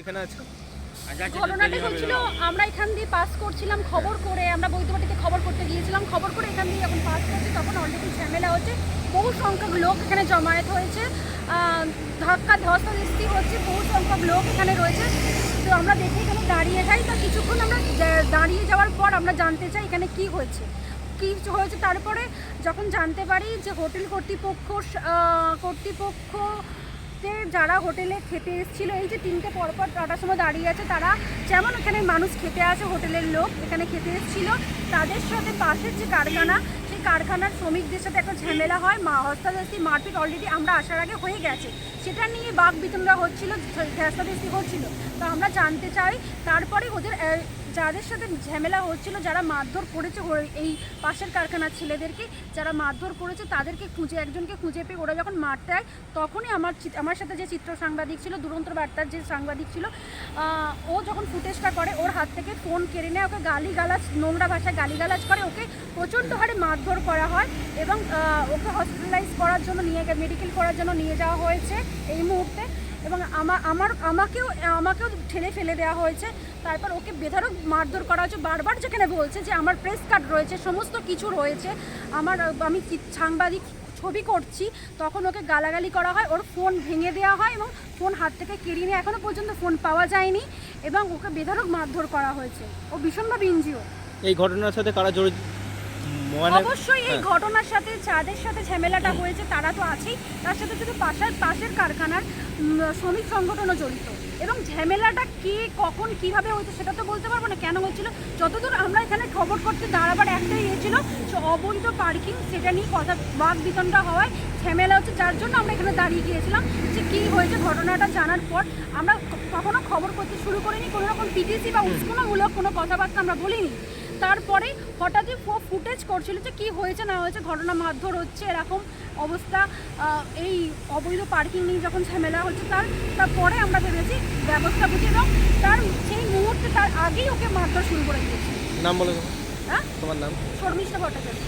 এখানে আছে ঘটনাটি হচ্ছিল আমরা এখান দিয়ে পাস করছিলাম খবর করে, আমরা বৈদ্যবাটিতে খবর করতে গিয়েছিলাম, খবর করে এখান দিয়ে যখন পাস করছি তখন অলরেডি ঝামেলা হচ্ছে, বহু সংখ্যক লোক এখানে জমায়েত হয়েছে, ধাক্কা ধস্তাধস্তি হচ্ছে, বহু সংখ্যক লোক এখানে রয়েছে। তো আমরা দেখে এখানে দাঁড়িয়ে যাই, তো কিছুক্ষণ আমরা দাঁড়িয়ে যাওয়ার পর আমরা জানতে চাই এখানে কি হয়েছে। তারপরে যখন জানতে পারি যে হোটেল কর্তৃপক্ষ যারা হোটেলে খেতে এসেছিল, এই যে তিনটে পরপর টাটার সময় দাঁড়িয়ে আছে, তারা যেমন এখানে মানুষ খেতে আসে, হোটেলের লোক এখানে খেতে এসেছিল, তাদের সাথে পাশের যে কারখানা, সেই কারখানার শ্রমিকদের সাথে একটা ঝামেলা হয়, ধস্তাধস্তি মারপিট অলরেডি আমরা আসার আগে হয়ে গেছে, সেটা নিয়ে বাক বিতণ্ডা হচ্ছিল, ধস্তাধস্তি হচ্ছিল। তো আমরা জানতে চাই তারপরে ওদের যাদের সাথে ঝামেলা হচ্ছিল, যারা মারধর করেছে এই পাশের কারখানার ছেলেদেরকে, যারা মারধর করেছে তাদেরকে একজনকে খুঁজে পেয়ে ওরা যখন মারতে হয়, তখনই আমার সাথে যে চিত্র সাংবাদিক ছিল, দুরন্ত বার্তার যে সাংবাদিক ছিল, ও যখন ফুটেজটা করে ওর হাত থেকে ফোন কেড়ে নেয়, ওকে গালিগালাজ, নোংরা ভাষায় গালিগালাজ করে, ওকে প্রচণ্ড হারে মারধর করা হয় এবং ওকে হসপিটালাইজ করার জন্য মেডিকেল করার জন্য নিয়ে যাওয়া হয়েছে এই মুহূর্তে, এবং আমাকেও ঠেলে ফেলে দেওয়া হয়েছে। তারপর ওকে বেধড়ক মারধর করা হয়েছে, বারবার যেখানে বলছে যে আমার প্রেস কার্ড রয়েছে, সমস্ত কিছু রয়েছে, আমি সাংবাদিক ছবি করছি, তখন ওকে গালাগালি করা হয়, ওর ফোন ভেঙে দেওয়া হয় এবং ফোন হাত থেকে কেড়ে নিয়ে এখনও পর্যন্ত ফোন পাওয়া যায়নি এবং ওকে বেধড়ক মারধর করা হয়েছে, ও ভীষণভাবে ইনজিও। এই ঘটনার সাথে কারা জড়িত? অবশ্যই এই ঘটনার সাথে যাদের সাথে ঝামেলাটা হয়েছে তারা তো আছেই, তার সাথে শুধু পাশের কারখানার শ্রমিক সংগঠনও জড়িত, এবং ঝামেলাটা কে কখন কিভাবে হয়েছে সেটা তো বলতে পারবো না, কেন হয়েছিল। যতদূর আমরা এখানে খবর করতে দাঁড়াবার একটাই হয়েছিল, যে অবৈধ পার্কিং, সেটা নিয়ে কথা বাক বিতণ্ডা হওয়ায় ঝামেলা হচ্ছে, যার জন্য আমরা এখানে দাঁড়িয়ে গিয়েছিলাম যে কী হয়েছে। ঘটনাটা জানার পর আমরা কখনো খবর করতে শুরু করিনি, কোনো রকম পিটিসি বা উস্কানিমূলক কোনো কথাবার্তা আমরা বলিনি। তারপরে হঠাৎই ফুটেজ করছিল যে কী হয়েছে না হয়েছে, ঘটনা মারধর হচ্ছে এরকম অবস্থা, এই অবৈধ পার্কিং নিয়ে যখন ঝামেলা হচ্ছে তারপরে আমরা ভেবেছি ব্যবস্থা বুঝি, এবং সেই মুহূর্তে তার আগেই ওকে মারধর শুরু করে দিয়েছি। নাম বলে হ্যাঁ, তোমার নাম? শর্মিষ্ঠা ভট্টাচার্য।